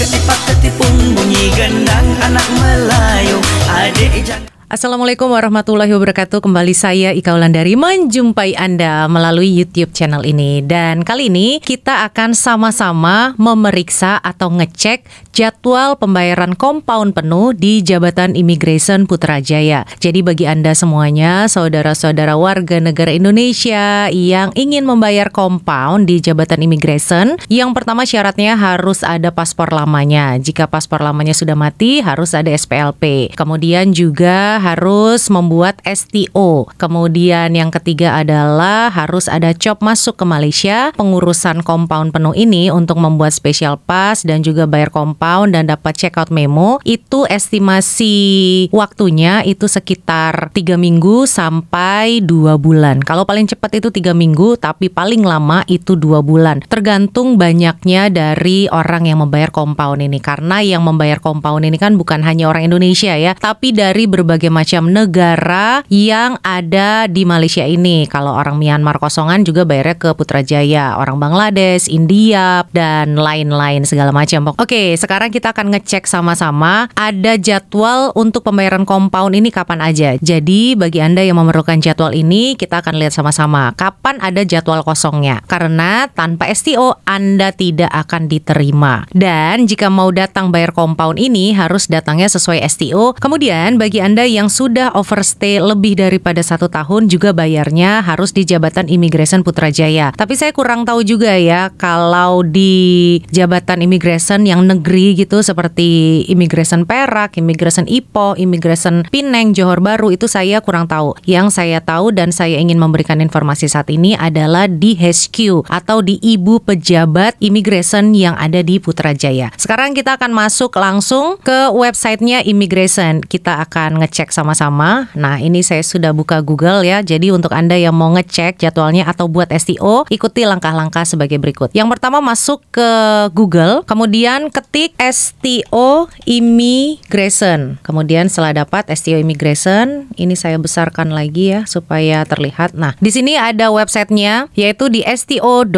ketipung bunyi gendang anak Melayu. Adik jangan. Assalamualaikum warahmatullahi wabarakatuh. Kembali saya Ika Wulandari menjumpai Anda melalui YouTube channel ini. Dan kali ini kita akan sama-sama memeriksa atau ngecek jadwal pembayaran kompaun penuh di Jabatan Imigresen Putrajaya. Jadi bagi Anda semuanya, saudara-saudara warga negara Indonesia yang ingin membayar kompaun di Jabatan Imigresen, yang pertama syaratnya harus ada paspor lamanya. Jika paspor lamanya sudah mati, harus ada SPLP. Kemudian juga harus membuat STO. Kemudian yang ketiga adalah harus ada COP masuk ke Malaysia. Pengurusan kompaun penuh ini untuk membuat special pass dan juga bayar kompaun dan dapat check out memo, itu estimasi waktunya itu sekitar 3 minggu sampai 2 bulan. Kalau paling cepat itu 3 minggu, tapi paling lama itu 2 bulan. Tergantung banyaknya dari orang yang membayar kompaun ini. Karena yang membayar kompaun ini kan bukan hanya orang Indonesia ya, tapi dari berbagai macam negara yang ada di Malaysia ini. Kalau orang Myanmar kosongan juga bayarnya ke Putrajaya, orang Bangladesh, India, dan lain-lain segala macam. Oke, sekarang kita akan ngecek sama-sama ada jadwal untuk pembayaran kompaun ini kapan aja. Jadi bagi Anda yang memerlukan jadwal ini, kita akan lihat sama-sama kapan ada jadwal kosongnya. Karena tanpa STO Anda tidak akan diterima. Dan jika mau datang bayar kompaun ini harus datangnya sesuai STO. Kemudian bagi Anda yang sudah overstay lebih daripada 1 tahun juga bayarnya harus di Jabatan Imigresen Putrajaya. Tapi saya kurang tahu juga ya kalau di Jabatan Imigresen yang negeri gitu seperti Imigresen Perak, Imigresen Ipoh, Imigresen Pineng, Johor Bahru, itu saya kurang tahu. Yang saya tahu dan saya ingin memberikan informasi saat ini adalah di HQ atau di Ibu Pejabat Imigresen yang ada di Putrajaya. Sekarang kita akan masuk langsung ke websitenya Imigresen. Kita akan ngecek sama-sama. Nah, ini saya sudah buka Google ya. Jadi untuk Anda yang mau ngecek jadwalnya atau buat STO, ikuti langkah-langkah sebagai berikut. Yang pertama masuk ke Google, kemudian ketik STO Imigresen. Kemudian setelah dapat STO Imigresen, ini saya besarkan lagi ya supaya terlihat. Nah, di sini ada websitenya yaitu di sto.imi.gov.my.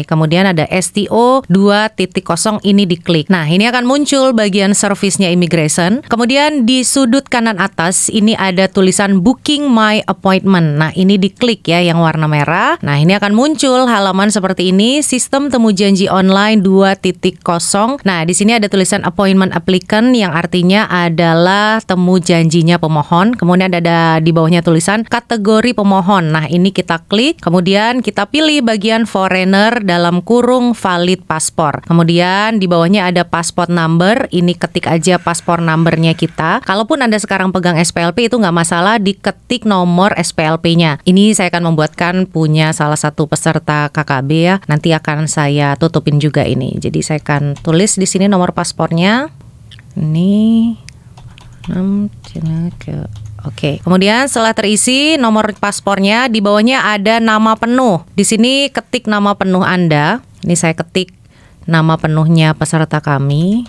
Kemudian ada STO 2.0 ini diklik. Nah, ini akan muncul bagian servisnya Imigresen. Kemudian di sudut kanan atas ini ada tulisan Booking My Appointment. Nah, ini diklik ya yang warna merah. Nah, ini akan muncul halaman seperti ini, Sistem Temu Janji Online 2.0. Nah, di sini ada tulisan Appointment Applicant yang artinya adalah temu janjinya pemohon. Kemudian ada di bawahnya tulisan kategori pemohon. Nah, ini kita klik. Kemudian kita pilih bagian foreigner dalam kurung valid paspor. Kemudian di bawahnya ada passport number. Ini ketik aja passport numbernya kita. Kalaupun Anda sekarang pegang SPLP itu nggak masalah, diketik nomor SPLP-nya. Ini saya akan membuatkan punya salah satu peserta KKB ya. Nanti akan saya tutupin juga ini. Jadi saya akan tulis di sini nomor paspornya. Ini 6 Oke, kemudian setelah terisi nomor paspornya, di bawahnya ada nama penuh. Di sini ketik nama penuh Anda. Ini saya ketik nama penuhnya peserta kami.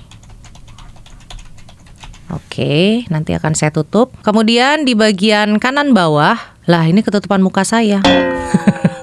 Oke, nanti akan saya tutup. Kemudian di bagian kanan bawah, lah ini ketutupan muka saya.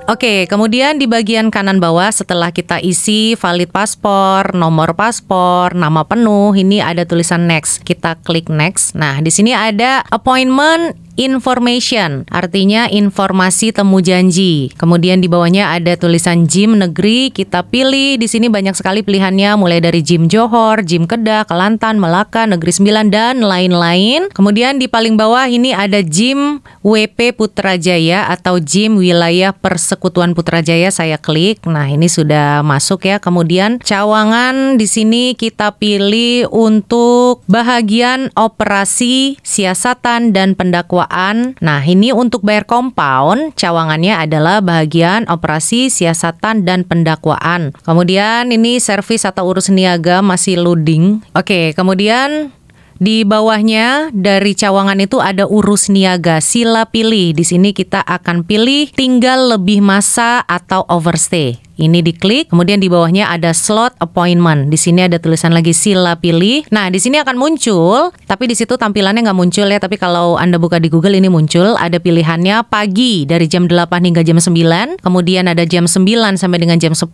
Oke, kemudian di bagian kanan bawah setelah kita isi valid paspor, nomor paspor, nama penuh, ini ada tulisan next. Kita klik next. Nah, di sini ada appointment information, artinya informasi temu janji. Kemudian di bawahnya ada tulisan JIM negeri, kita pilih. Di sini banyak sekali pilihannya, mulai dari JIM Johor, JIM Kedah, Kelantan, Melaka, Negeri Sembilan, dan lain-lain. Kemudian di paling bawah ini ada JIM WP Putrajaya atau JIM Wilayah Persekutuan Putrajaya, saya klik. Nah, ini sudah masuk ya. Kemudian cawangan di sini kita pilih untuk bahagian operasi, siasatan, dan pendakwaan. Nah, ini untuk bayar kompaun, cawangannya adalah bagian operasi, siasatan, dan pendakwaan. Kemudian ini servis atau urus niaga masih loading. Oke, kemudian di bawahnya dari cawangan itu ada urus niaga. Sila pilih. Di sini kita akan pilih tinggal lebih masa atau overstay. Ini diklik, kemudian di bawahnya ada slot appointment. Di sini ada tulisan lagi sila pilih. Nah, di sini akan muncul, tapi di situ tampilannya nggak muncul ya. Tapi kalau Anda buka di Google ini muncul. Ada pilihannya pagi dari jam 8 hingga jam 9. Kemudian ada jam 9 sampai dengan jam 10.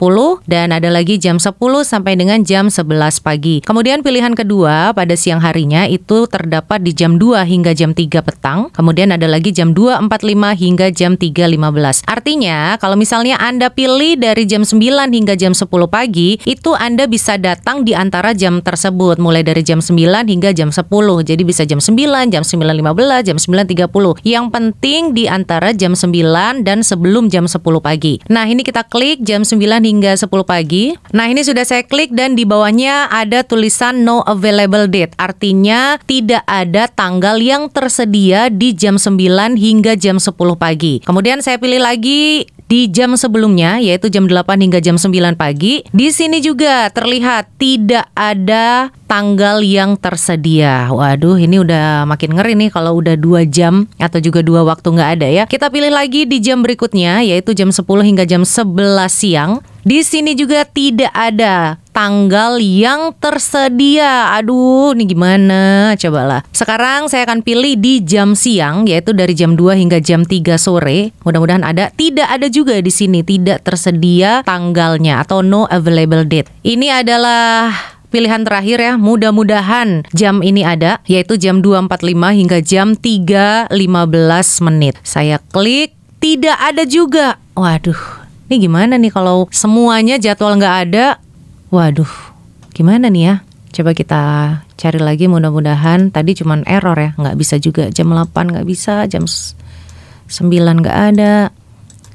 Dan ada lagi jam 10 sampai dengan jam 11 pagi. Kemudian pilihan kedua pada siang harinya itu terdapat di jam 2 hingga jam 3 petang. Kemudian ada lagi jam 2.45 hingga jam 3.15. Artinya kalau misalnya Anda pilih dari jam 9 hingga jam 10 pagi, itu Anda bisa datang di antara jam tersebut, mulai dari jam 9 hingga jam 10. Jadi bisa jam 9, jam 9.15, jam 9.30. Yang penting di antara jam 9 dan sebelum jam 10 pagi. Nah, ini kita klik jam 9 hingga 10 pagi. Nah, ini sudah saya klik dan di bawahnya ada tulisan no available date. Artinya tidak ada tanggal yang tersedia di jam 9 hingga jam 10 pagi. Kemudian saya pilih lagi di jam sebelumnya, yaitu jam 8 hingga jam 9 pagi. Di sini juga terlihat tidak ada tanggal yang tersedia. Waduh, ini udah makin ngeri nih kalau udah 2 jam atau juga 2 waktu nggak ada ya. Kita pilih lagi di jam berikutnya, yaitu jam 10 hingga jam 11 siang. Di sini juga tidak ada tanggal yang tersedia. Aduh, ini gimana? Cobalah. Sekarang saya akan pilih di jam siang, yaitu dari jam 2 hingga jam 3 sore. Mudah-mudahan ada. Tidak ada juga di sini, tidak tersedia tanggalnya atau no available date. Ini adalah pilihan terakhir ya, mudah-mudahan jam ini ada, yaitu jam 2.45 hingga jam 3.15 menit. Saya klik, tidak ada juga. Waduh, ini gimana nih kalau semuanya jadwal nggak ada? Waduh, gimana nih ya? Coba kita cari lagi, mudah-mudahan tadi cuman error ya, nggak bisa juga. Jam 8 nggak bisa, jam 9 nggak ada.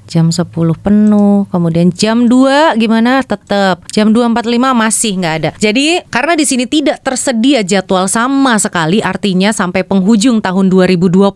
Jam 10 penuh, kemudian jam 2 gimana? Tetap. Jam 2.45 masih nggak ada. Jadi karena di sini tidak tersedia jadwal sama sekali, artinya sampai penghujung tahun 2022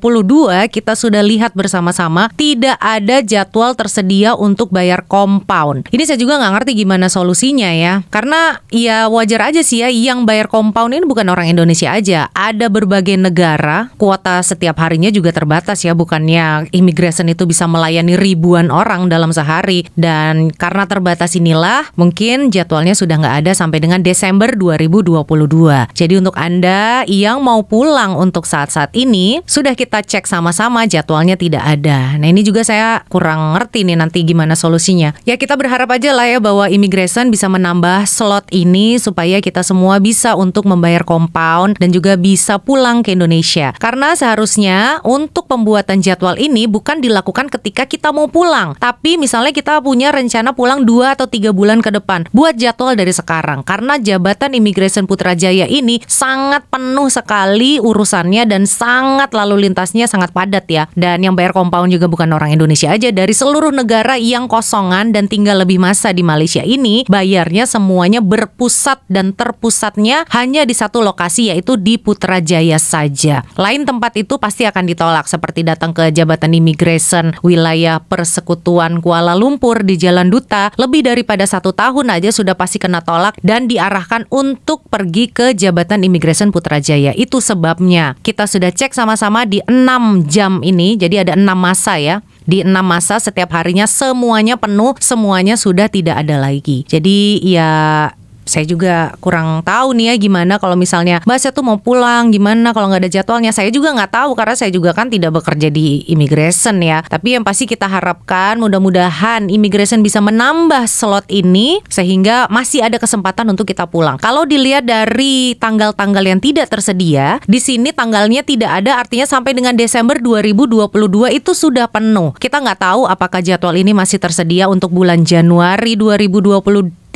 kita sudah lihat bersama-sama tidak ada jadwal tersedia untuk bayar compound. Ini saya juga nggak ngerti gimana solusinya ya. Karena ya wajar aja sih ya, yang bayar compound ini bukan orang Indonesia aja. Ada berbagai negara, kuota setiap harinya juga terbatas ya. Bukannya immigration itu bisa melayani ribuan orang dalam sehari, dan karena terbatas inilah mungkin jadwalnya sudah nggak ada sampai dengan Desember 2022. Jadi untuk Anda yang mau pulang untuk saat-saat ini, sudah kita cek sama-sama jadwalnya tidak ada. Nah, ini juga saya kurang ngerti nih nanti gimana solusinya. Ya kita berharap aja lah ya bahwa immigration bisa menambah slot ini supaya kita semua bisa untuk membayar compound dan juga bisa pulang ke Indonesia. Karena seharusnya untuk pembuatan jadwal ini bukan dilakukan ketika kita mau pulang, tapi misalnya kita punya rencana pulang 2 atau 3 bulan ke depan. Buat jadwal dari sekarang, karena jabatan Imigresen Putrajaya ini sangat penuh sekali urusannya dan sangat lalu lintasnya sangat padat ya. Dan yang bayar compound juga bukan orang Indonesia aja, dari seluruh negara yang kosongan dan tinggal lebih masa di Malaysia ini, bayarnya semuanya berpusat dan terpusatnya hanya di satu lokasi, yaitu di Putrajaya saja. Lain tempat itu pasti akan ditolak, seperti datang ke jabatan Imigresen wilayah Persekutuan Kuala Lumpur di Jalan Duta, lebih daripada 1 tahun aja sudah pasti kena tolak dan diarahkan untuk pergi ke jabatan Imigresen Putrajaya. Itu sebabnya kita sudah cek sama-sama di 6 jam ini, jadi ada 6 masa ya. Di 6 masa setiap harinya semuanya penuh, semuanya sudah tidak ada lagi. Jadi ya saya juga kurang tahu nih ya gimana kalau misalnya Mbak saya tuh mau pulang, gimana kalau nggak ada jadwalnya. Saya juga nggak tahu karena saya juga kan tidak bekerja di immigration ya. Tapi yang pasti kita harapkan mudah-mudahan immigration bisa menambah slot ini sehingga masih ada kesempatan untuk kita pulang. Kalau dilihat dari tanggal-tanggal yang tidak tersedia, di sini tanggalnya tidak ada, artinya sampai dengan Desember 2022 itu sudah penuh. Kita nggak tahu apakah jadwal ini masih tersedia untuk bulan Januari 2023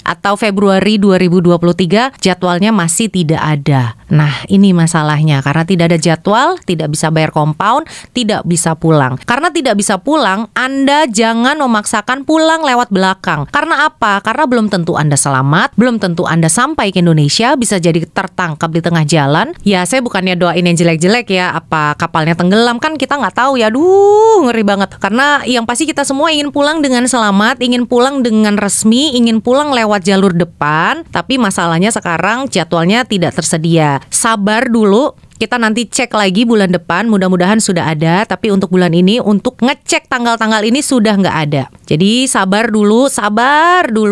atau Februari 2023, jadwalnya masih tidak ada. Nah, ini masalahnya. Karena tidak ada jadwal, tidak bisa bayar compound, tidak bisa pulang. Karena tidak bisa pulang, Anda jangan memaksakan pulang lewat belakang. Karena apa? Karena belum tentu Anda selamat, belum tentu Anda sampai ke Indonesia, bisa jadi tertangkap di tengah jalan. Ya, saya bukannya doain yang jelek-jelek ya, apa kapalnya tenggelam, kan kita nggak tahu ya. Aduh, ngeri banget. Karena yang pasti kita semua ingin pulang dengan selamat, ingin pulang dengan resmi, ingin pulang lewat jalur depan, tapi masalahnya sekarang jadwalnya tidak tersedia. Sabar dulu, Kita nanti cek lagi bulan depan, mudah-mudahan sudah ada. Tapi untuk bulan ini, untuk ngecek tanggal-tanggal ini sudah nggak ada. Jadi sabar dulu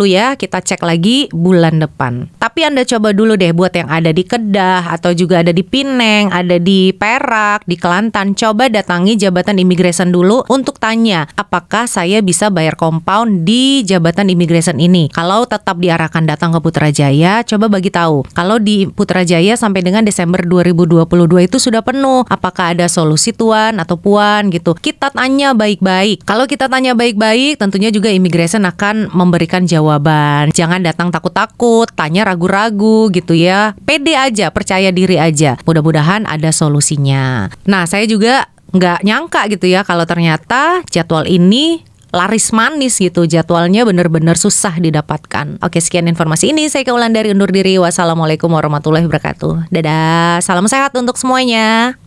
ya. Kita cek lagi bulan depan. Tapi Anda coba dulu deh buat yang ada di Kedah atau juga ada di Pineng, ada di Perak, di Kelantan. Coba datangi jabatan imigresen dulu untuk tanya apakah saya bisa bayar compound di jabatan imigresen ini. Kalau tetap diarahkan datang ke Putrajaya, coba bagi tahu. Kalau di Putrajaya sampai dengan Desember 2022 itu sudah penuh. Apakah ada solusi tuan atau puan gitu. Kita tanya baik-baik. Kalau kita tanya baik-baik, tentunya juga imigresen akan memberikan jawaban. Jangan datang takut-takut, tanya ragu-ragu gitu ya. Pede aja, percaya diri aja. Mudah-mudahan ada solusinya. Nah, saya juga nggak nyangka gitu ya kalau ternyata jadwal ini laris manis gitu, jadwalnya benar-benar susah didapatkan. Oke, sekian informasi ini. Saya Ika Wulandari undur diri. Wassalamualaikum warahmatullahi wabarakatuh. Dadah, salam sehat untuk semuanya.